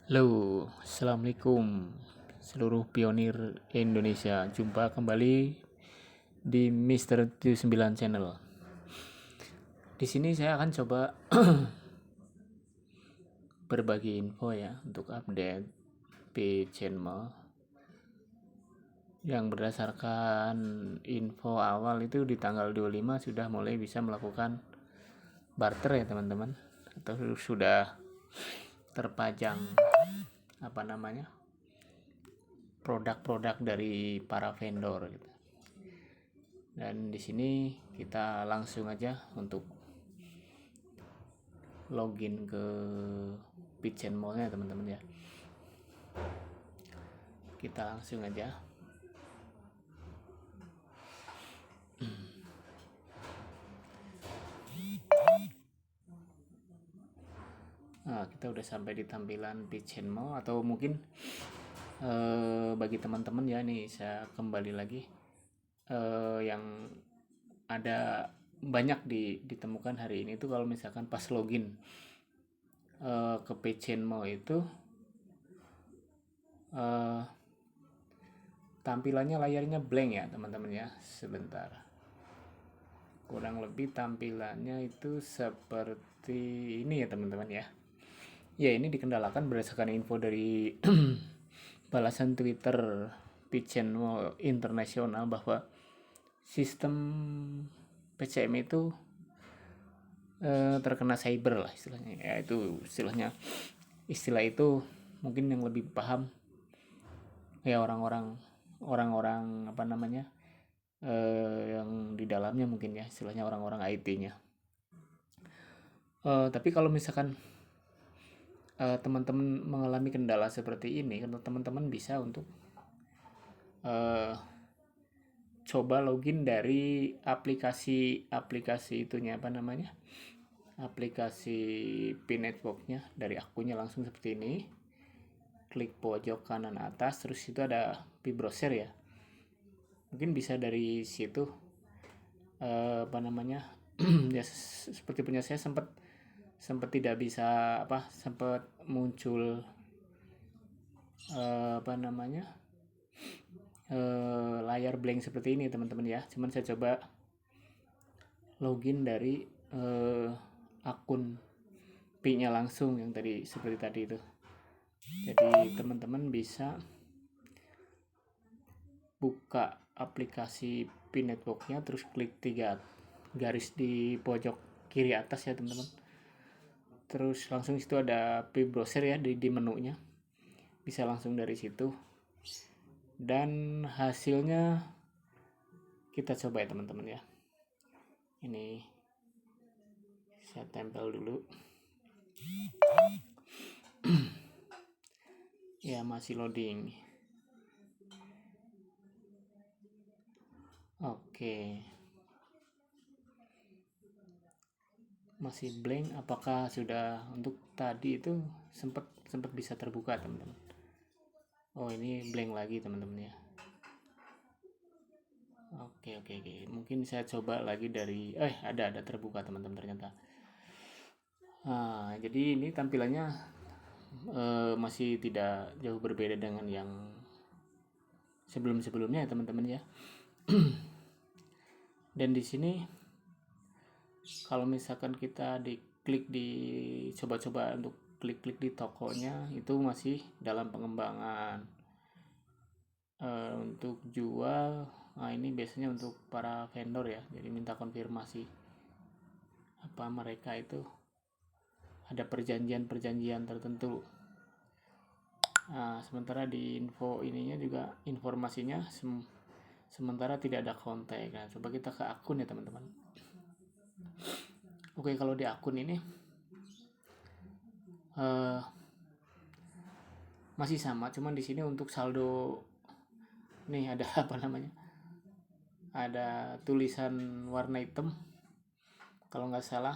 Halo, assalamualaikum seluruh pionir Indonesia. Jumpa kembali di Mister 79 Channel. Di sini saya akan coba berbagi info ya untuk update P-Channel yang berdasarkan info awal itu di tanggal 25 sudah mulai bisa melakukan barter ya teman-teman, atau sudah terpajang produk-produk dari para vendor gitu. Dan di sini kita langsung aja untuk login ke Pitchen Mall-nya teman-teman ya. Kita langsung aja. Nah, kita udah sampai di tampilan Pitchen Mall, atau mungkin bagi teman-teman ya, nih saya kembali lagi yang ada banyak ditemukan hari ini tuh kalau misalkan pas login ke Pitchen Mall itu tampilannya layarnya blank ya teman-teman ya. Sebentar, kurang lebih tampilannya itu seperti ini ya teman-teman ya. Ya, ini dikendalakan berdasarkan info dari balasan Twitter Pitchen Mall Internasional bahwa sistem PCM itu terkena cyber lah istilahnya. Ya, itu istilah itu mungkin yang lebih paham ya orang-orang yang di dalamnya mungkin ya, istilahnya orang-orang IT-nya. Tapi kalau misalkan teman-teman mengalami kendala seperti ini, teman-teman bisa untuk coba login dari aplikasi itunya aplikasi P-Network-nya, dari akunnya langsung seperti ini. Klik pojok kanan atas, terus itu ada P-Browser ya. Mungkin bisa dari situ ya seperti punya saya sempat tidak bisa sempat muncul layar blank seperti ini teman-teman ya. Cuman saya coba login dari akun P-nya langsung yang tadi seperti tadi itu. Jadi teman-teman bisa buka aplikasi P-Network-nya, terus klik 3 garis di pojok kiri atas ya teman-teman. Terus langsung situ ada P-Browser ya di menunya. Bisa langsung dari situ. Dan hasilnya kita coba ya teman-teman ya. Ini saya tempel dulu. Ya, masih loading. Oke. Masih blank. Apakah sudah untuk tadi itu sempat bisa terbuka teman-teman? Oh, ini blank lagi teman-teman ya. Oke. Mungkin saya coba lagi dari ada terbuka teman-teman ternyata. Nah, jadi ini tampilannya masih tidak jauh berbeda dengan yang sebelum-sebelumnya ya teman-teman ya. Dan di sini kalau misalkan kita coba-coba untuk klik-klik di tokonya, itu masih dalam pengembangan. Untuk jual, nah ini biasanya untuk para vendor ya, jadi minta konfirmasi apa mereka itu ada perjanjian tertentu. Nah, sementara di info ininya juga informasinya sementara tidak ada kontak. Nah, coba kita ke akun ya teman-teman. Oke, kalau di akun ini masih sama, cuman di sini untuk saldo nih ada ada tulisan warna hitam kalau nggak salah,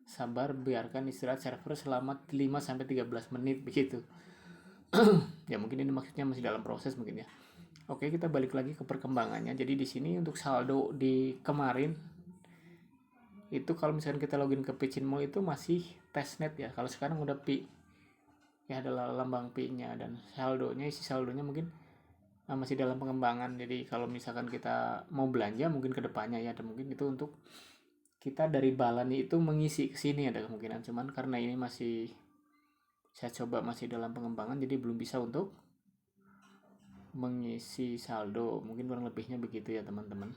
sabar biarkan istirahat server selama 5-13 menit begitu. Ya mungkin ini maksudnya masih dalam proses mungkin ya. Oke, kita balik lagi ke perkembangannya. Jadi di sini untuk saldo di kemarin itu kalau misalkan kita login ke Pitchen Mall itu masih testnet ya. Kalau sekarang udah ya adalah lambang P-nya, dan isi saldonya mungkin masih dalam pengembangan. Jadi kalau misalkan kita mau belanja mungkin ke depannya ya, dan mungkin itu untuk kita dari Balani itu mengisi ke sini ada kemungkinan, cuman karena ini masih saya coba masih dalam pengembangan, jadi belum bisa untuk mengisi saldo. Mungkin kurang lebihnya begitu ya teman-teman.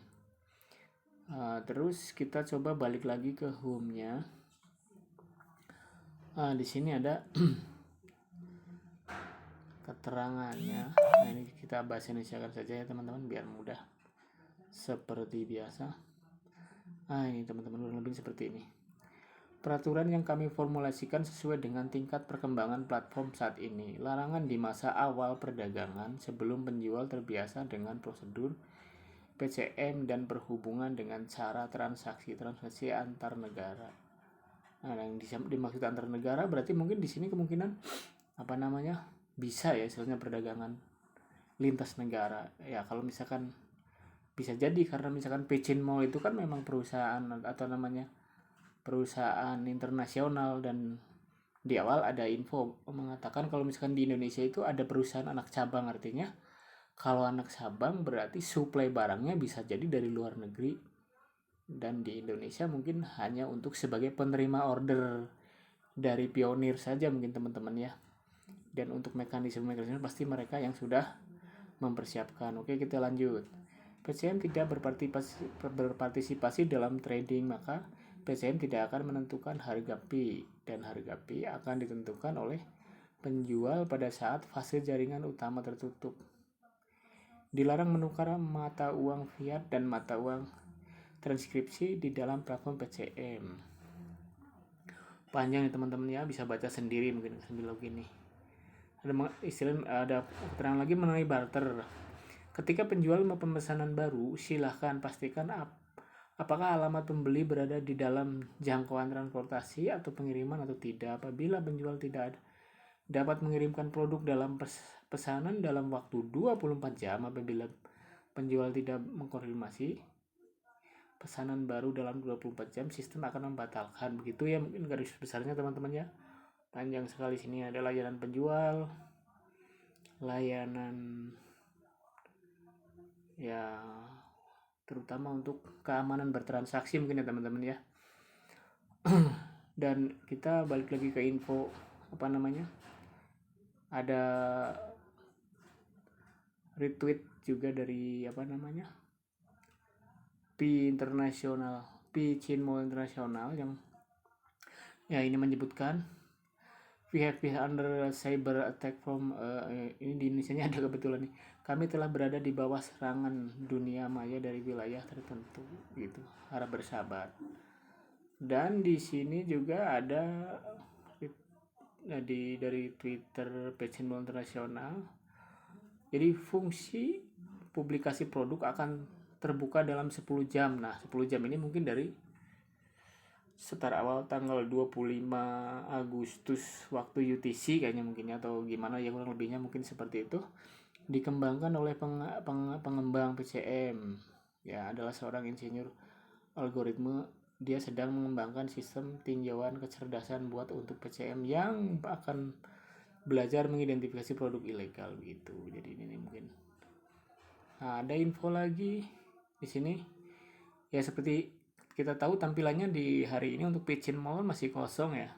Terus kita coba balik lagi ke home-nya. Di sini ada keterangannya. Nah, ini kita bahasa Indonesia saja ya teman-teman biar mudah. Seperti biasa. Ini teman-teman kurang lebih seperti ini. Peraturan yang kami formulasikan sesuai dengan tingkat perkembangan platform saat ini. Larangan di masa awal perdagangan sebelum penjual terbiasa dengan prosedur PCM dan berhubungan dengan cara transaksi antar negara. Nah, yang dimaksud antar negara berarti mungkin di sini kemungkinan bisa ya istilahnya perdagangan lintas negara. Ya kalau misalkan bisa jadi karena misalkan Pecin Mall itu kan memang perusahaan atau namanya perusahaan internasional, dan di awal ada info mengatakan kalau misalkan di Indonesia itu ada perusahaan anak cabang. Artinya kalau anak cabang berarti suplai barangnya bisa jadi dari luar negeri, dan di Indonesia mungkin hanya untuk sebagai penerima order dari pionir saja mungkin teman-teman ya. Dan untuk mekanisme pasti mereka yang sudah mempersiapkan. Oke, kita lanjut. PCM tidak berpartisipasi dalam trading, maka PCM tidak akan menentukan harga P, dan harga P akan ditentukan oleh penjual pada saat fase jaringan utama tertutup. Dilarang menukar mata uang fiat dan mata uang transkripsi di dalam platform PCM. Panjang nih teman-teman ya, bisa baca sendiri mungkin sambil login nih. Ada keterangan lagi mengenai barter. Ketika penjual mau pemesanan baru, silahkan pastikan apakah alamat pembeli berada di dalam jangkauan transportasi atau pengiriman atau tidak. Apabila penjual tidak dapat mengirimkan produk dalam pesanan dalam waktu 24 jam, apabila penjual tidak mengkonfirmasi pesanan baru dalam 24 jam, sistem akan membatalkan. Begitu ya mungkin garis besarnya teman-teman ya. Panjang sekali sini. Ada layanan penjual, layanan ya terutama untuk keamanan bertransaksi mungkin ya teman-teman ya. Dan kita balik lagi ke info ada retweet juga dari Pecin Mall Internasional yang ya ini menyebutkan we have been under cyber attack from ini di Indonesia ada kebetulan nih. Kami telah berada di bawah serangan dunia maya dari wilayah tertentu gitu. Harap bersabar. Dan di sini juga ada dari Twitter Pecin Mall Internasional. Jadi fungsi publikasi produk akan terbuka dalam 10 jam. Nah, 10 jam ini mungkin dari start awal tanggal 25 Agustus waktu UTC kayaknya mungkin, atau gimana ya, kurang lebihnya mungkin seperti itu. Dikembangkan oleh pengembang PCM ya, adalah seorang insinyur algoritma. Dia sedang mengembangkan sistem tinjauan kecerdasan buat untuk PCM yang akan belajar mengidentifikasi produk ilegal gitu. Jadi ini mungkin ada info lagi di sini ya, seperti kita tahu tampilannya di hari ini untuk Pecin Mall masih kosong ya.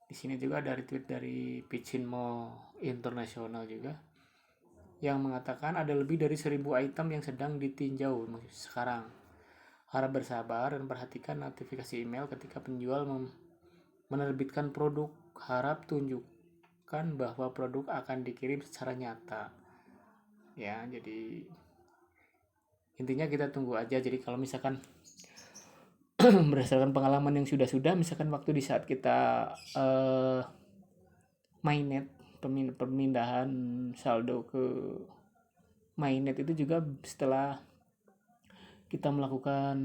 Di sini juga ada retweet dari Pecin Mall Internasional juga yang mengatakan ada lebih dari 1000 item yang sedang ditinjau sekarang. Harap bersabar dan perhatikan notifikasi email ketika penjual menerbitkan produk. Harap tunjukkan bahwa produk akan dikirim secara nyata. Ya, jadi intinya kita tunggu aja. Jadi kalau misalkan berdasarkan pengalaman yang sudah misalkan waktu di saat kita mainnet, pemindahan saldo ke mainnet itu juga setelah kita melakukan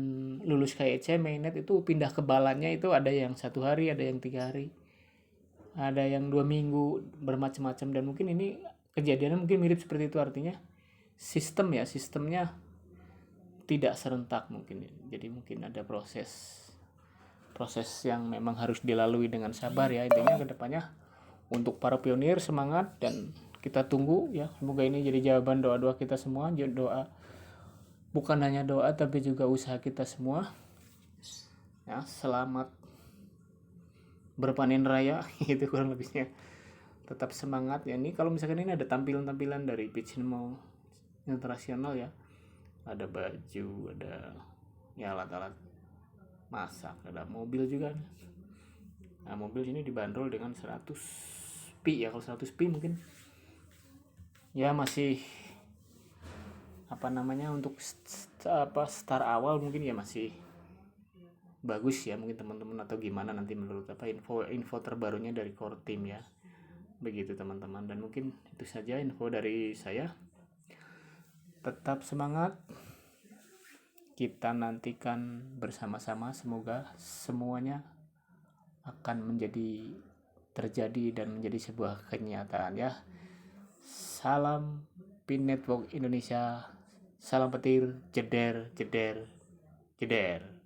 lulus KEC mainnet itu pindah ke balannya itu ada yang 1 hari, ada yang 3 hari, ada yang 2 minggu, bermacam-macam. Dan mungkin ini kejadiannya mungkin mirip seperti itu. Artinya sistemnya tidak serentak mungkin. Jadi mungkin ada proses yang memang harus dilalui dengan sabar ya. Intinya kedepannya Untuk para pionir semangat, dan kita tunggu ya, semoga ini jadi jawaban doa-doa kita semua. Doa, bukan hanya doa tapi juga usaha kita semua ya. Selamat berpanen raya itu kurang lebihnya. Tetap semangat ya. Ini kalau misalkan ini ada tampilan-tampilan dari Pitchmo Internasional ya, ada baju, ada ya alat-alat masak, ada mobil juga. Nah, mobil ini dibanderol dengan 100 pi ya. Kalau 100 pi mungkin ya masih apa namanya, untuk start awal mungkin ya masih bagus ya mungkin teman-teman, atau gimana nanti menurut info terbarunya dari core team ya. Begitu teman-teman, dan mungkin itu saja info dari saya. Tetap semangat, kita nantikan bersama-sama, semoga semuanya akan terjadi dan menjadi sebuah kenyataan ya. Salam Pin Network Indonesia, salam petir, jeder jeder jeder.